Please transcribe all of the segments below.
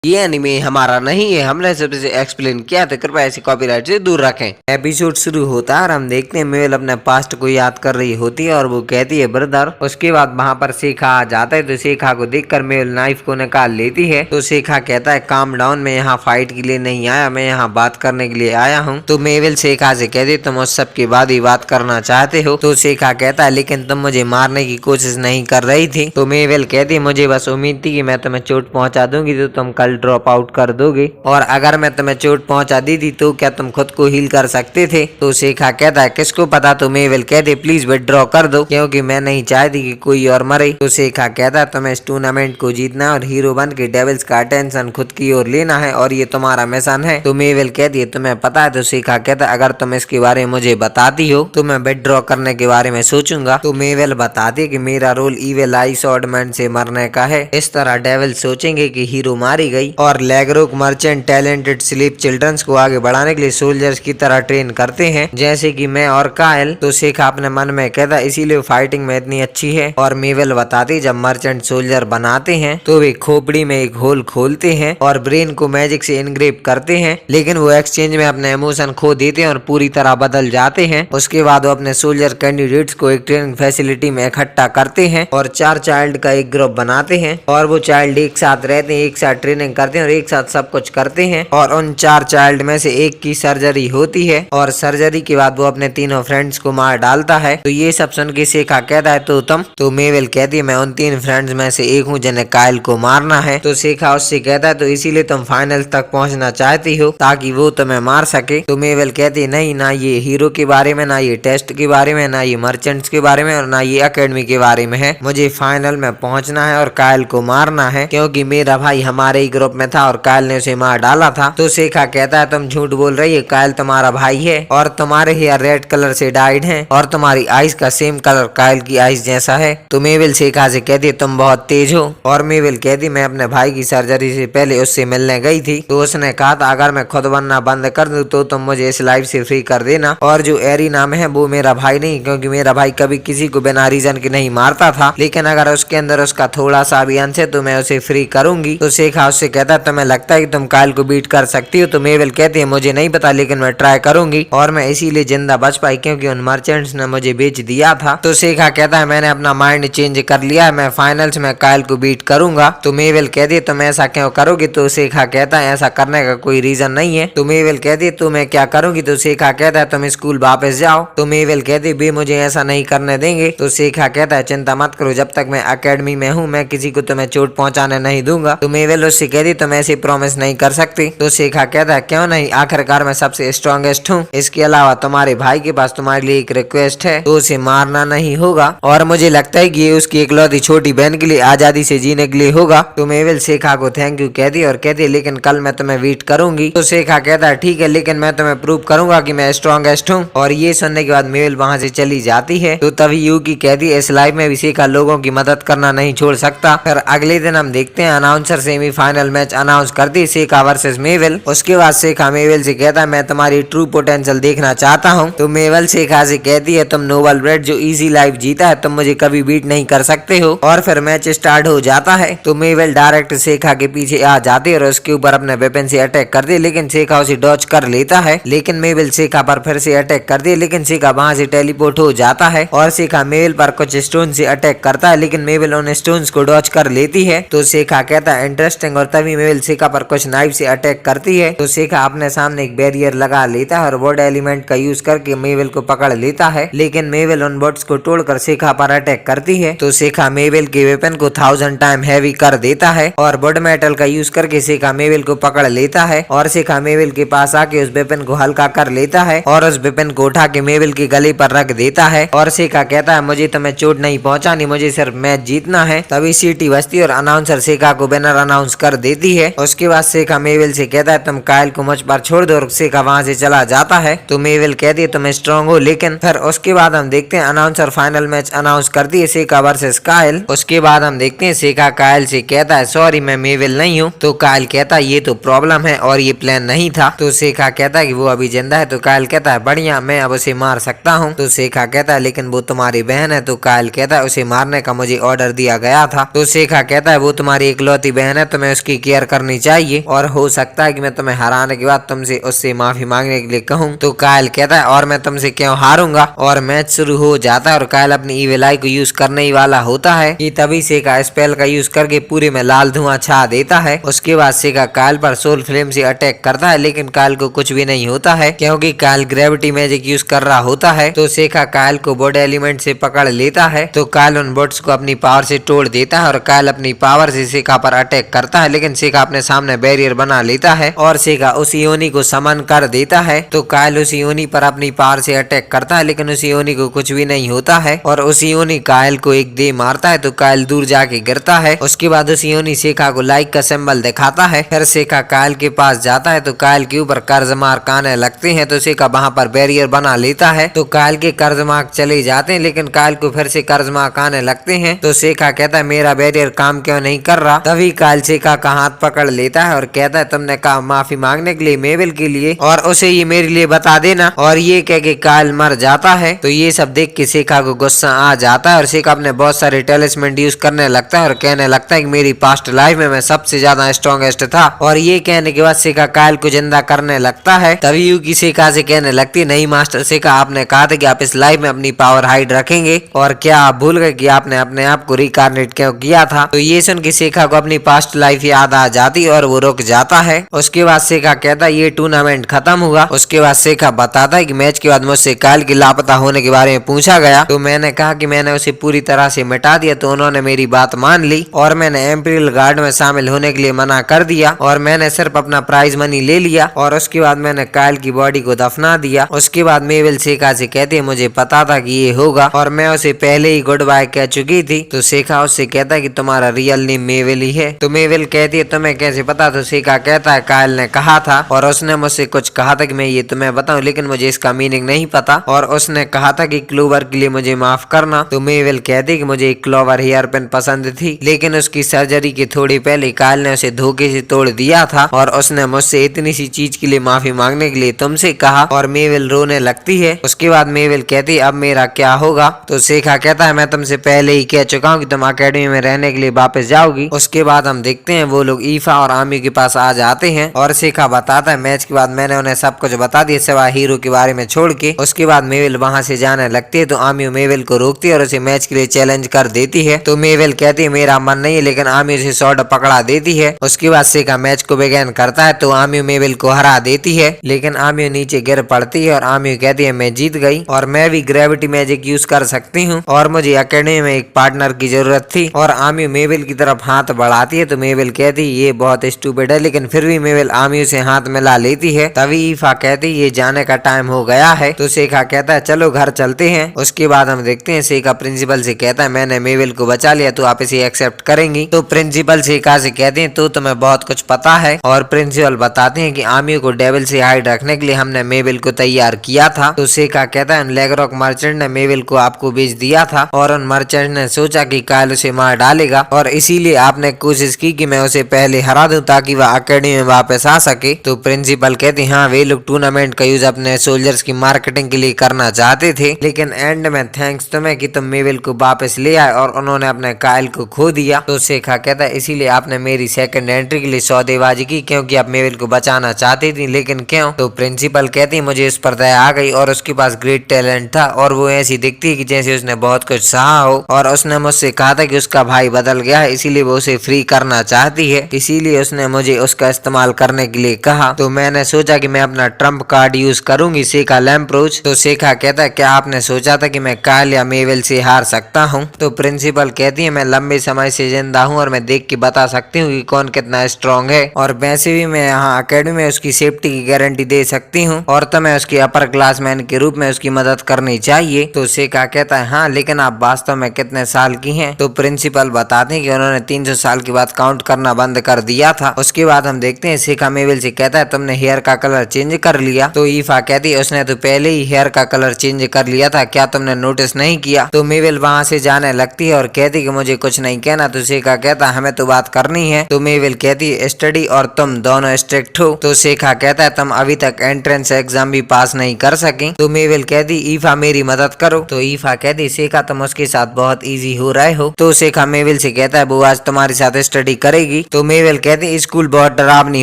ये एनिमे हमारा नहीं है, हमने सबसे एक्सप्लेन किया था, कृपया ऐसी कॉपीराइट से दूर रखें। एपिसोड शुरू होता है और हम देखते हैं मेवल अपने पास्ट को याद कर रही होती है और वो कहती है ब्रदर। उसके बाद वहाँ पर शेखा आ जाता है तो शेखा को देखकर मेवल नाइफ को निकाल लेती है। तो शेखा कहता है काम डाउन, मैं यहाँ फाइट के लिए नहीं आया, मैं यहाँ बात करने के लिए आया हूँ। तो मेवल शेखा से कहती तुम उस सब के बाद ही बात करना चाहते हो। तो शेखा कहता है लेकिन तुम मुझे मारने की कोशिश नहीं कर रही थी। तो मेवल कहती मुझे बस उम्मीद थी कि मैं तुम्हें चोट पहुंचा दूंगी तो तुम कल ड्रॉप आउट कर दोगे, और अगर मैं तुम्हें चोट पहुंचा दी थी तो क्या तुम खुद को हील कर सकते थे। तो शेखा कहता है किसको पता। तो मेवल कहते प्लीज विथड्रॉ कर दो क्योंकि मैं नहीं चाहती कि कोई और मरे। तो शेखा कहता है तुम्हें इस टूर्नामेंट को जीतना है और हीरो बन के डेविल्स का अटेंशन खुद की ओर लेना है और ये तुम्हारा मिशन है। तो मेवल कहती है तुम्हें पता है। तो शेखा कहता है अगर तुम इसके बारे में मुझे बताती हो तो मैं विथड्रॉ करने के बारे में सोचूंगा। तो मेवल बताती है कि मेरा रोल इविल आई स्वॉर्डमैन से मरने का है। इस तरह डेविल सोचेंगे कि हीरो मारी गई और लेगरोक मर्चेंट टैलेंटेड स्लीप चिल्ड्रंस को आगे बढ़ाने के लिए सोल्जर्स की तरह ट्रेन करते हैं जैसे कि मैं और कायल। तो शेखा अपने मन में कहता इसीलिए फाइटिंग में इतनी अच्छी है। और मेवल बताती जब मर्चेंट सोल्जर बनाते हैं तो वे खोपड़ी में एक होल खोलते हैं और ब्रेन को मैजिक से इनग्रेव करते हैं, लेकिन वो एक्सचेंज में अपने इमोशन खो देते हैं और पूरी तरह बदल जाते हैं। उसके बाद वो अपने सोल्जर कैंडिडेट्स को एक ट्रेनिंग फैसिलिटी में इकट्ठा करते हैं और 4 चाइल्ड का एक ग्रुप बनाते हैं और वो चाइल्ड एक साथ रहते हैं, एक साथ ट्रेनिंग करते हैं और एक साथ सब कुछ करते हैं। और उन 4 चाइल्ड में से एक की सर्जरी होती है और सर्जरी के बाद वो अपने तीनों फ्रेंड्स को मार डालता है। तो ये सब सुन के शेखा कहता है तो तुम। तो मेवल कहती है मैं उन 3 फ्रेंड्स में से एक हूँ जिन्हें कायल को मारना है। तो शेखा उससे कहता है तो इसीलिए तुम फाइनल तक पहुंचना चाहती हो ताकि वो तुम्हें मार सके। तो मेवल कहती है नहीं, ना ये हीरो के बारे में, ना ये टेस्ट के बारे में, ना ये मर्चेंट्स के बारे में और ना ये एकेडमी के बारे में है। मुझे फाइनल में पहुंचना है और कायल को मारना है क्योंकि मेरा भाई हमारे ही ग्रुप में था और कायल ने उसे मार डाला था। तो शेखा कहता है तुम झूठ बोल रही है, कायल तुम्हारा भाई है और तुम्हारे हेयर रेड कलर से डाइड है और तुम्हारी आइज का सेम कलर कायल की आइज जैसा है। तो मेवल शेखा से कहती है तुम बहुत तेज हो। और मेवल कहती मैं अपने भाई की सर्जरी से पहले उससे मिलने गई थी तो उसने कहा था अगर मैं खुद बनना बंद कर दूं तो तुम मुझे इस लाइफ से फ्री कर देना। और जो एरी नाम है वो मेरा भाई नहीं, क्योंकि मेरा भाई कभी किसी को बिना रीजन के नहीं मारता था, लेकिन अगर उसके अंदर उसका थोड़ा सा भी अंश है तो मैं उसे फ्री करूंगी। तो शेखा उससे कहता है तुम्हें लगता है कि तुम कायल को बीट कर सकती हो। तो मेवल कहती है मुझे नहीं पता लेकिन मैं ट्राई करूंगी और मैं इसीलिए जिंदा बच पाई क्योंकि उन मर्चेंट्स ने मुझे बेच दिया था। तो शेखा कहता है मैंने अपना माइंड चेंज कर लिया है, मैं फाइनल्स में कायल को बीट करूंगा। तो मेवल कहती है तुम ऐसा क्यों करोगी। तो शेखा कहता है ऐसा करने का कोई रीजन नहीं है। तो मेवल कहती है तो मैं क्या करूंगी। तो शेखा कहता है तुम स्कूल वापस जाओ। तो मेवल कहती है बे मुझे ऐसा नहीं करने देंगे। तो शेखा कहता है चिंता मत करो, जब तक मैं एकेडमी में हूँ मैं किसी को तुम्हें चोट पहुंचाने नहीं दूंगा। तो मेवल उससे कहती तुम ऐसी प्रॉमिस नहीं कर सकती। तो शेखा कहता है क्यों नहीं, आखिरकार मैं सबसे स्ट्रॉन्गेस्ट हूँ। इसके अलावा तुम्हारे भाई के पास तुम्हारे लिए एक रिक्वेस्ट है, तो उसे मारना नहीं होगा और मुझे लगता है कि ये उसकी इकलौती छोटी बहन के लिए आजादी से जीने के लिए होगा। तो मेवल शेखा को थैंक यू कहती है और कहती है लेकिन कल मैं तुम्हें बीट करूंगी। तो शेखा कहता है ठीक है लेकिन मैं तुम्हें प्रूव करूंगा कि मैं स्ट्रॉन्गेस्ट हूँ। और ये सुनने के बाद मेवल वहाँ से चली जाती है। तो तभी यूकी कहती है इस लाइफ में भी शेखा लोगों की मदद करना नहीं छोड़ सकता। फिर अगले दिन हम देखते हैं अनाउंसर सेमीफाइनल मैच अनाउंस करती है शेखा वर्सेस मेवल। उसके बाद शेखा मेवल से कहता है मैं तुम्हारी ट्रू पोटेंशियल देखना चाहता हूँ। तो मेवल शेखा से कहती है तुम नोबल ब्रेड जो इजी लाइफ जीता है तुम मुझे कभी बीट नहीं कर सकते हो। और फिर मैच स्टार्ट हो जाता है। तो मेवल डायरेक्ट शेखा के पीछे आ जाती है और उसके ऊपर अपने वेपन से अटैक करती है, लेकिन शेखा उसे डॉज कर लेता है। लेकिन मेवल शेखा पर फिर से अटैक करती है, लेकिन शेखा वहां से टेलीपोर्ट हो जाता है और शेखा मेवल पर कुछ स्टोन से अटैक करता है, लेकिन मेवल उन स्टोन्स को डॉज कर लेती है। तो शेखा कहता है इंटरेस्टिंग। और तभी मेवल शेखा पर कुछ नाइफ से अटैक करती है। तो शेखा अपने सामने एक बैरियर लगा लेता है और वर्ड एलिमेंट का यूज करके मेवल को पकड़ लेता है, लेकिन मेवल उन बॉट्स को तोड़कर शेखा पर अटैक करती है। तो शेखा मेवल के वेपन को 1000 टाइम हैवी कर देता है और वुड मेटल का यूज करके शेखा मेवल को पकड़ लेता है और शेखा मेवल के पास आके उस वेपन को हल्का कर लेता है और उस वेपन को उठा के मेवल के गले पर रख देता है। और शेखा कहता है मुझे तुम्हें चोट नहीं पहुंचानी, मुझे सिर्फ मैच जीतना है। तभी सीटी बजती और अनाउंसर शेखा को बैनर अनाउंस कर देती है। उसके बाद शेखा मेवल से कहता है तुम कायल को मुझ पर छोड़ दो और शेखा वहां से चला जाता है। तो मेवल कहती है तुम स्ट्रॉन्ग हो, लेकिन फिर उसके बाद हम देखते हैं अनाउंसर फाइनल मैच अनाउंस करती है शेखा वर्सेस कायल। उसके बाद हम देखते हैं शेखा कायल से कहता है सॉरी मैं मेवल नहीं हूँ। तो कायल कहता है ये तो प्रॉब्लम है और ये प्लान नहीं था। तो शेखा कहता है कि वो अभी जिंदा है। तो कायल कहता है बढ़िया, मैं अब उसे मार सकता हूँ। तो शेखा कहता है लेकिन वो तुम्हारी बहन है। तो कायल कहता है उसे मारने का मुझे ऑर्डर दिया गया था। तो शेखा कहता है वो तुम्हारी इकलौती बहन है तो मैं उसकी उसकी केयर करनी चाहिए और हो सकता है कि मैं तुम्हें हराने के बाद तुमसे उससे माफी मांगने के लिए कहूँ। तो कायल कहता है और मैं तुमसे क्यों हारूंगा। और मैच शुरू हो जाता है और कायल अपनी ईविल आई को यूज करने ही वाला होता है कि तभी सेका स्पेल का यूज करके पूरे में लाल धुआं छा देता है। उसके बाद सेका कायल पर सोल फ्लेम से अटैक करता है, लेकिन कायल को कुछ भी नहीं होता है क्योंकि कायल ग्रेविटी मैजिक यूज कर रहा होता है। तो सेका कायल को बॉडी एलिमेंट से पकड़ लेता है। तो कायल उन बोट्स को अपनी पावर से तोड़ देता है और कायल अपनी पावर से सेका पर अटैक करता है, लेकिन सेका अपने सामने बैरियर बना लेता है और सेका उस योनी को समन कर देता है। तो कायल उस योनी पर अपनी पावर से अटैक करता है, लेकिन उस योनी को कुछ भी नहीं होता है और उस योनी कायल को एक दे मारता है। तो कायल दूर जाके गिरता है। उसके बाद उस योनी सेका को लाइक का सिंबल दिखाता है। फिर सेका कायल के पास जाता है तो कायल के ऊपर कर्ज मार्क आने लगते हैं। तो सेका वहां पर बैरियर बना लेता है। तो कायल के कर्ज मार्क चले जाते हैं, लेकिन कायल को फिर से कर्ज मार्क आने लगते हैं। तो सेका कहता है मेरा बैरियर काम क्यों नहीं कर रहा। तभी कायल सेका का हाथ पकड़ लेता है और कहता है तुमने कहा माफी मांगने के लिए मेविल के लिए और उसे ये मेरे लिए बता देना। और ये कह के कायल मर जाता है। तो ये सब देख के सेका को गुस्सा आ जाता है और सेका अपने बहुत सारे टेलिस्मेंट यूज करने लगता है और कहने लगता है कि मेरी पास्ट लाइफ में मैं सबसे ज्यादा स्ट्रॉन्गेस्ट था। और ये कहने के बाद सेका कायल को जिंदा करने लगता है। तभी यूकी सेका से कहने लगती है नहीं मास्टर सेका, आपने कहा था कि आप इस लाइफ में अपनी पावर हाइड रखेंगे और क्या आप भूल गए कि आपने अपने आप को रिकार्नेट क्यों किया था। तो ये सुन के सेका को अपनी पास्ट लाइफ याद आ जाती और वो रुक जाता है। उसके बाद सेका कहता है ये टूर्नामेंट खत्म हुआ। उसके बाद सेका बताता है कि मैच के बाद मुझसे कायल के लापता होने के बारे में पूछा गया तो मैंने कहा कि मैंने उसे पूरी तरह से मिटा दिया। तो उन्होंने मेरी बात मान ली और मैंने एम्पीरियल गार्ड में शामिल होने के लिए मना कर दिया और मैंने सिर्फ अपना प्राइज मनी ले लिया और उसके बाद मैंने कायल की बॉडी को दफना दिया। उसके बाद मेविल सेका से कहती है मुझे पता था कि ये होगा और मैं उसे पहले ही गुड बाय कह चुकी थी। तो सेका उससे कहता है कि तुम्हारा रियल नेम मेविल ही है। तो मेविल कहती है तुम्हें कैसे पता। तो सेका कहता है कायल ने कहा था और उसने मुझसे कुछ कहा था कि मैं ये तुम्हें बताऊं, लेकिन मुझे इसका मीनिंग नहीं पता और उसने कहा था कि क्लोवर के लिए मुझे माफ करना। तो मेविल कहती कि मुझे एक क्लोवर हेयर पेन पसंद थी, लेकिन उसकी सर्जरी के थोड़ी पहले कायल ने उसे धोखे से तोड़ दिया था और उसने मुझसे इतनी सी चीज के लिए माफी मांगने के लिए तुमसे कहा। और मेविल रोने लगती है। उसके बाद मेविल कहती है अब मेरा क्या होगा। तो सेका कहता है मैं तुमसे पहले ही कह चुका हूँ कि तुम अकेडमी में रहने के लिए वापस जाओगी। उसके बाद हम देखते हैं वो लोग ईफा और आमी के पास आ जाते हैं और सेका बताता है मैच के बाद मैंने उन्हें सब कुछ बता दिया सिवाय हीरो के बारे में छोड़ के। उसके बाद मेविल वहां से जाने लगती है तो आमी मेविल को रोकती है और उसे मैच के लिए चैलेंज कर देती है। तो मेविल कहती है मेरा मन नहीं है, लेकिन आमी उसे शॉर्ट पकड़ा देती है। उसके बाद सेका मैच को बिगिन करता है तो आमी मेविल को हरा देती है, लेकिन आमी नीचे गिर पड़ती है और आमी कहती है मैं जीत गई और मैं भी ग्रेविटी मैजिक यूज कर सकती हूँ और मुझे अकेडमी में एक पार्टनर की जरूरत थी। और आमी मेविल की तरफ हाथ बढ़ाती है तो मेविल कहती है ये बहुत स्टूपिड है, लेकिन फिर भी मेविल आमी से हाथ मिला लेती है। तभी ईफा कहती है ये जाने का टाइम हो गया है। तो सेका कहता है चलो घर चलते हैं। उसके बाद हम देखते हैं सेका प्रिंसिपल से कहता है मैंने मेविल को बचा लिया तो आप इसे एक्सेप्ट करेंगी। तो प्रिंसिपल सेका से कहते हैं तो तुम्हें बहुत कुछ पता है और प्रिंसिपल बताते हैं कि आमी को डेविल से हाइड रखने के लिए हमने मेविल को तैयार किया था। तो सेका कहता है लेगरॉक मर्चेंट ने मेविल को आपको बेच दिया था और उन मर्चेंट ने सोचा कि कायल उसे मार डालेगा और इसीलिए आपने कोशिश की कि मैं उसे पहले हरा दूं ताकि वह अकेडमी में वापस आ सके। तो प्रिंसिपल कहते हाँ वे लोग टूर्नामेंट का यूज अपने सोल्जर्स की मार्केटिंग के लिए करना चाहते थे, लेकिन एंड में थैंक्स तुम्हें कि तुम मेविल को वापस ले आए और उन्होंने अपने कायल को खो दिया। तो सेका कहता है इसीलिए आपने मेरी सेकंड एंट्री के लिए सौदेबाजी की क्योंकि आप मेविल को बचाना चाहती थी, लेकिन क्यों। तो प्रिंसिपल कहती है मुझे उस पर दया आ गई और उसके पास ग्रेट टैलेंट था और वो ऐसी दिखती है कि जैसे उसने बहुत कुछ सहा हो और उसने मुझसे कहा था कि उसका भाई बदल गया है इसीलिए वो उसे फ्री करना चाहती है, इसीलिए उसने मुझे उसका इस्तेमाल करने के लिए कहा। तो मैंने सोचा कि मैं अपना ट्रम्प कार्ड यूज करूंगी सेका लैम्प्रोच। तो सेका कहता है क्या आपने सोचा था कि मैं कायल या मेविल से हार सकता हूँ। तो प्रिंसिपल कहती है मैं लंबे समय से जिंदा हूँ और मैं देख के बता सकती हूँ कि कौन कितना स्ट्रॉन्ग है और वैसे भी मैं यहाँ अकेडमी में उसकी सेफ्टी की गारंटी दे सकती हूँ और तुम्हें उसके अपर क्लासमैन के रूप में उसकी मदद करनी चाहिए। तो सेका कहता है हाँ लेकिन आप वास्तव में कितने साल की हैं। तो प्रिंसिपल बताते हैं कि उन्होंने 300 साल के बाद काउंट करना बंद कर दिया था। उसके बाद हम देखते हैं सेका मेविल से कहता है तुमने हेयर का कलर चेंज कर लिया। तो ईफा कहती है उसने तो पहले ही हेयर का कलर चेंज कर लिया था, क्या तुमने नोटिस नहीं किया। तो मेविल वहां से जाने लगती है और कहती कि मुझे कुछ नहीं कहना। तो सेका कहता है हमें तो बात करनी है। तो मेविल कहती है स्टडी और तुम दोनों स्ट्रिक्ट हो। तो सेका कहता है तुम अभी तक एंट्रेंस एग्जाम भी पास नहीं कर सकी। तो मेविल कहती ईफा मेरी मदद करो। तो ईफा कहती सेका तुम उसके साथ बहुत इजी हो रहे हो। तो सेका मेविल से कहता है वो आज तुम्हारे साथ स्टडी करेगी होगी। तो मेवल कहते स्कूल बहुत डरावनी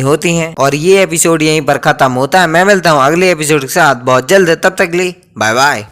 होती है। और ये एपिसोड यहीं पर खत्म होता है। मैं मिलता हूँ अगले एपिसोड के साथ बहुत जल्द, तब तक के लिए बाय बाय।